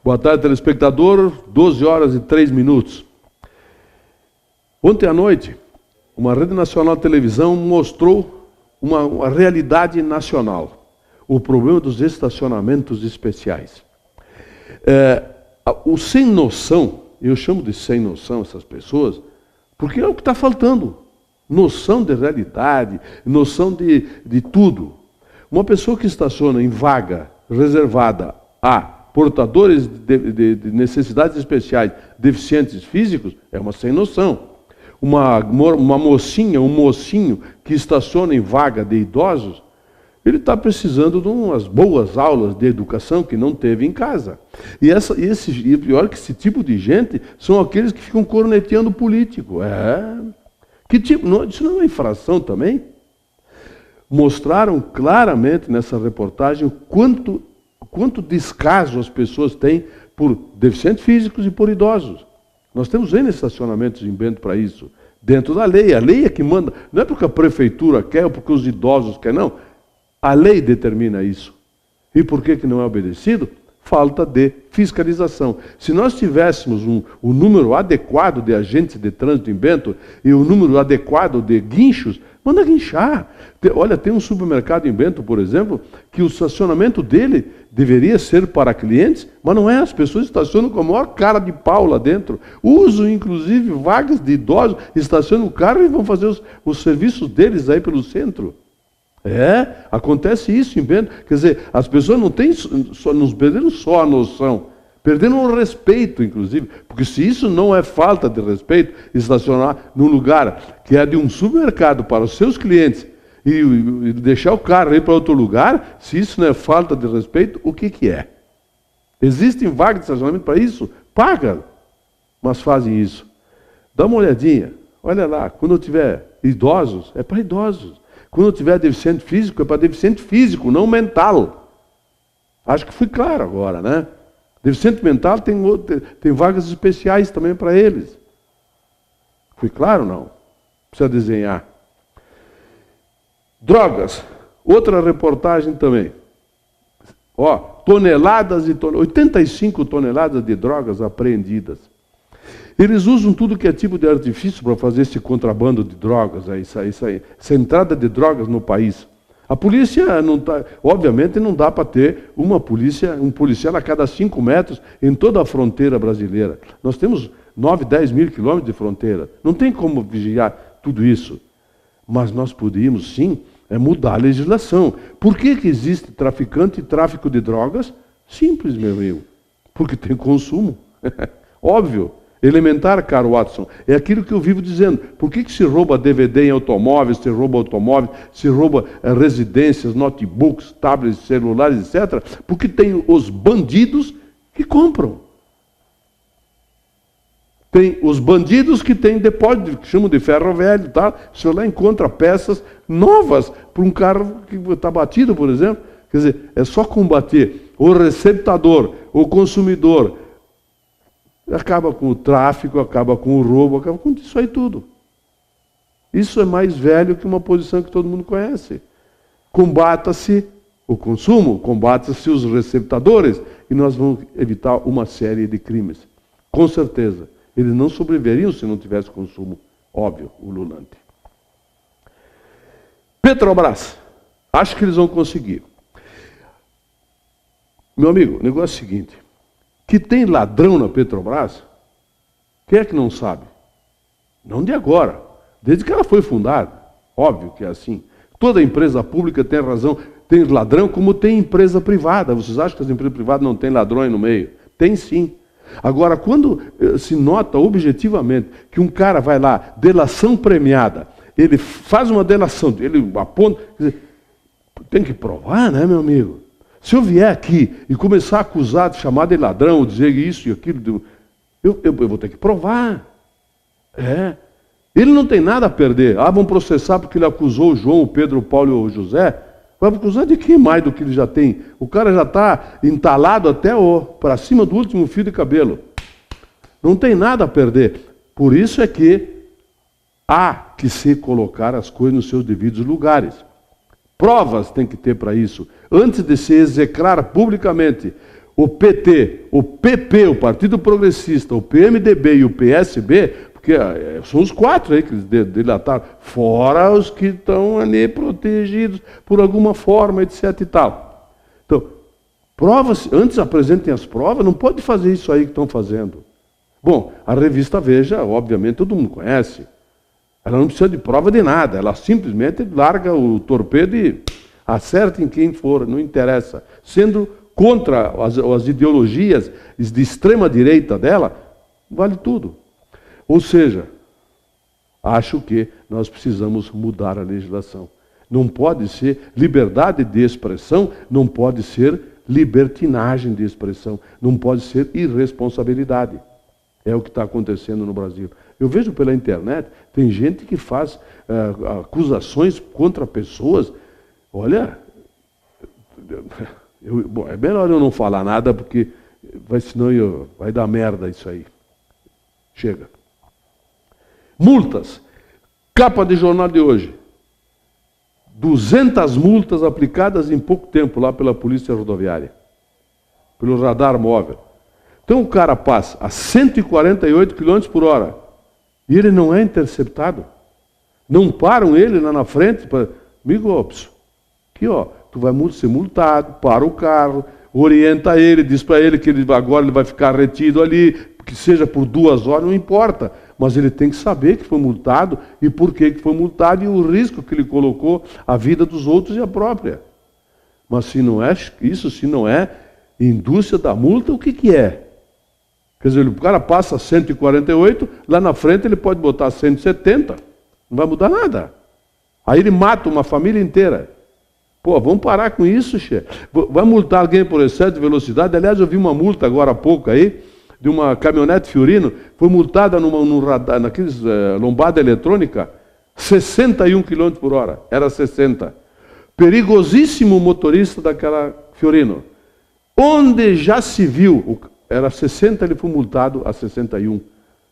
Boa tarde, telespectador. 12 horas e 3 minutos. Ontem à noite, uma rede nacional de televisão mostrou uma realidade nacional. O problema dos estacionamentos especiais. O sem noção, eu chamo de sem noção essas pessoas, porque é o que está faltando. Noção de realidade, noção de tudo. Uma pessoa que estaciona em vaga reservada a portadores de necessidades especiais, deficientes físicos, é uma sem noção. Uma mocinha, um mocinho que estaciona em vaga de idosos, ele está precisando de umas boas aulas de educação que não teve em casa. E pior que esse tipo de gente são aqueles que ficam corneteando o político. Que tipo? Isso não é uma infração também? Mostraram claramente nessa reportagem quanto descaso as pessoas têm por deficientes físicos e por idosos. Nós temos N estacionamentos em Bento para isso, dentro da lei. A lei é que manda, não é porque a prefeitura quer ou porque os idosos querem, não. A lei determina isso. E por que não é obedecido? Falta de fiscalização. Se nós tivéssemos um número adequado de agentes de trânsito em Bento e um número adequado de guinchos, manda guinchar. Olha, tem um supermercado em Bento, por exemplo, que o estacionamento dele deveria ser para clientes, mas não é. As pessoas estacionam com a maior cara de pau lá dentro. Usam, inclusive, vagas de idosos, estacionam o carro e vão fazer os serviços deles aí pelo centro. Acontece isso em Bento. Quer dizer, as pessoas não perderam só a noção, perderam o respeito, inclusive. Porque se isso não é falta de respeito, estacionar num lugar que é de um supermercado para os seus clientes e deixar o carro ir para outro lugar, se isso não é falta de respeito, o que é? Existem vagas de estacionamento para isso? Paga, mas fazem isso. Dá uma olhadinha, olha lá, quando eu tiver idosos, é para idosos. Quando eu tiver deficiente físico, é para deficiente físico, não mental. Acho que fui claro agora, né? Deficiente mental tem vagas especiais também para eles. Fui claro ou não? Precisa desenhar. Drogas. Outra reportagem também. Toneladas e toneladas, 85 toneladas de drogas apreendidas. Eles usam tudo que é tipo de artifício para fazer esse contrabando de drogas, essa entrada de drogas no país. A polícia não tá, obviamente não dá para ter um policial a cada 5 metros em toda a fronteira brasileira. Nós temos 9, 10 mil quilômetros de fronteira. Não tem como vigiar tudo isso. Mas nós podíamos sim mudar a legislação. Por que existe traficante e tráfico de drogas? Simples, meu amigo. Porque tem consumo. Óbvio. Elementar, caro Watson, é aquilo que eu vivo dizendo. Por que se rouba DVD em automóveis, se rouba residências, notebooks, tablets, celulares, etc.? Porque tem os bandidos que compram. Tem os bandidos que têm depósito, que chamam de ferro velho, tá? O senhor lá encontra peças novas para um carro que está batido, por exemplo. Quer dizer, é só combater o receptador, o consumidor. Acaba com o tráfico, acaba com o roubo, acaba com isso aí tudo. Isso é mais velho que uma posição que todo mundo conhece. Combata-se o consumo, combata-se os receptadores, e nós vamos evitar uma série de crimes. Com certeza. Eles não sobreviveriam se não tivesse consumo, óbvio, ululante. Petrobras. Acho que eles vão conseguir. Meu amigo, o negócio é o seguinte. Que tem ladrão na Petrobras, quem é que não sabe? Não de agora, desde que ela foi fundada. Óbvio que é assim. Toda empresa pública tem razão, tem ladrão como tem empresa privada. Vocês acham que as empresas privadas não têm ladrões no meio? Tem sim. Agora, quando se nota objetivamente que um cara vai lá, delação premiada, ele faz uma delação, ele aponta, quer dizer, tem que provar, né, meu amigo? Se eu vier aqui e começar a acusar, chamar de ladrão, dizer isso e aquilo, eu vou ter que provar. Ele não tem nada a perder. Vão processar porque ele acusou o João, o Pedro, o Paulo e o José. Vai acusar de quem mais do que ele já tem? O cara já está entalado até para cima do último fio de cabelo. Não tem nada a perder. Por isso é que há que se colocar as coisas nos seus devidos lugares. Provas tem que ter para isso. Antes de se execrar publicamente o PT, o PP, o Partido Progressista, o PMDB e o PSB, porque são os 4 aí que eles delataram, fora os que estão ali protegidos por alguma forma, etc. e tal. Então, provas, antes apresentem as provas, não pode fazer isso aí que estão fazendo. Bom, a revista Veja, obviamente, todo mundo conhece. Ela não precisa de prova de nada, ela simplesmente larga o torpedo e acerta em quem for, não interessa. Sendo contra as ideologias de extrema direita dela, vale tudo. Ou seja, acho que nós precisamos mudar a legislação. Não pode ser liberdade de expressão, não pode ser libertinagem de expressão, não pode ser irresponsabilidade. É o que está acontecendo no Brasil. Eu vejo pela internet, tem gente que faz acusações contra pessoas. Olha, bom, é melhor eu não falar nada, porque senão vai dar merda isso aí. Chega. Multas. Capa de jornal de hoje. 200 multas aplicadas em pouco tempo lá pela Polícia Rodoviária. Pelo radar móvel. Então o cara passa a 148 km por hora e ele não é interceptado. Não param ele lá na frente para... Amigo, aqui ó, tu vai ser multado, para o carro, orienta ele, diz para ele que agora ele vai ficar retido ali, que seja por 2 horas, não importa. Mas ele tem que saber que foi multado e por que foi multado e o risco que ele colocou a vida dos outros e a própria. Mas se não é isso, se não é indústria da multa, o que é? Quer dizer, o cara passa 148, lá na frente ele pode botar 170, não vai mudar nada. Aí ele mata uma família inteira. Pô, vamos parar com isso, chefe. Vai multar alguém por excesso de velocidade? Aliás, eu vi uma multa agora há pouco aí, de uma caminhonete Fiorino, foi multada num radar, naqueles lombada eletrônica, 61 km por hora, era 60. Perigosíssimo motorista daquela Fiorino. Onde já se viu, era 60, ele foi multado a 61.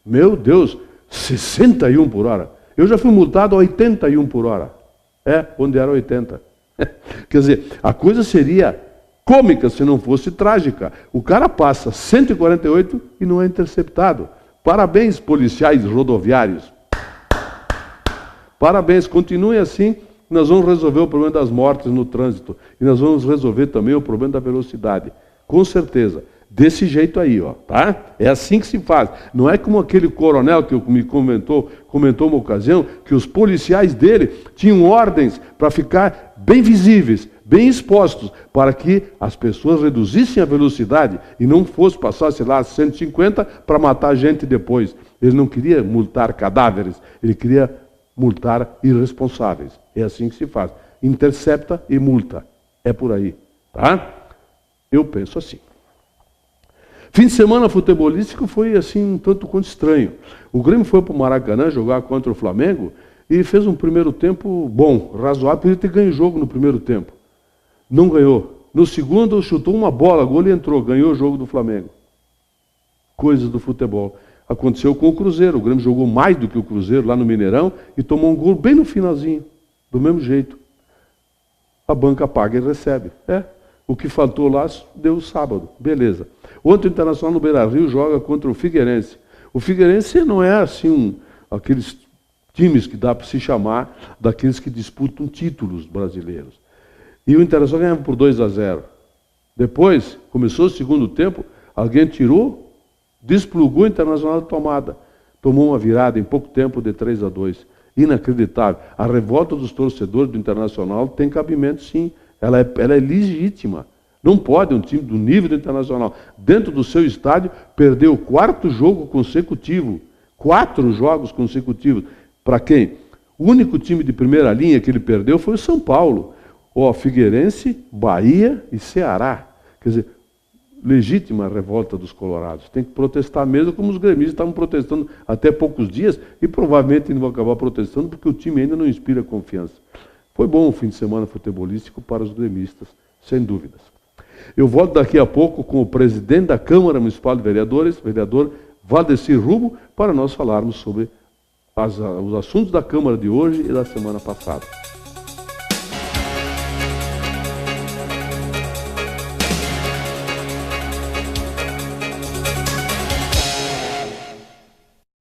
Meu Deus, 61 por hora. Eu já fui multado a 81 por hora. Onde era 80. Quer dizer, a coisa seria cômica se não fosse trágica. O cara passa 148 e não é interceptado. Parabéns, policiais rodoviários. Parabéns, continuem assim, nós vamos resolver o problema das mortes no trânsito. E nós vamos resolver também o problema da velocidade. Com certeza. Desse jeito aí, ó, tá? É assim que se faz. Não é como aquele coronel que me comentou uma ocasião, que os policiais dele tinham ordens para ficar bem visíveis, bem expostos, para que as pessoas reduzissem a velocidade e não fosse passar, sei lá, 150 para matar gente depois. Ele não queria multar cadáveres, ele queria multar irresponsáveis. É assim que se faz. Intercepta e multa. É por aí, tá? Eu penso assim. Fim de semana futebolístico foi assim um tanto quanto estranho. O Grêmio foi para o Maracanã jogar contra o Flamengo e fez um primeiro tempo bom, razoável, podia ter ganho o jogo no primeiro tempo. Não ganhou. No segundo chutou uma bola, gol e entrou, ganhou o jogo do Flamengo. Coisas do futebol. Aconteceu com o Cruzeiro. O Grêmio jogou mais do que o Cruzeiro lá no Mineirão e tomou um gol bem no finalzinho, do mesmo jeito. A banca paga e recebe. O que faltou lá deu sábado. Beleza. Ontem o Internacional no Beira-Rio joga contra o Figueirense. O Figueirense não é assim aqueles times que dá para se chamar daqueles que disputam títulos brasileiros. E o Internacional ganhava por 2-0. Depois, começou o segundo tempo, alguém tirou, desplugou o Internacional da tomada. Tomou uma virada em pouco tempo de 3-2. Inacreditável. A revolta dos torcedores do Internacional tem cabimento, sim. Ela é legítima. Não pode um time do nível do Internacional, dentro do seu estádio, perder o 4º jogo consecutivo. 4 jogos consecutivos. Para quem? O único time de primeira linha que ele perdeu foi o São Paulo. Figueirense, Bahia e Ceará. Quer dizer, legítima a revolta dos colorados. Tem que protestar mesmo, como os gremistas estavam protestando até poucos dias, e provavelmente ainda vão acabar protestando, porque o time ainda não inspira confiança. Foi bom o fim de semana futebolístico para os gremistas, sem dúvidas. Eu volto daqui a pouco com o presidente da Câmara Municipal de Vereadores, vereador Valdecir Rubo, para nós falarmos sobre os assuntos da Câmara de hoje e da semana passada.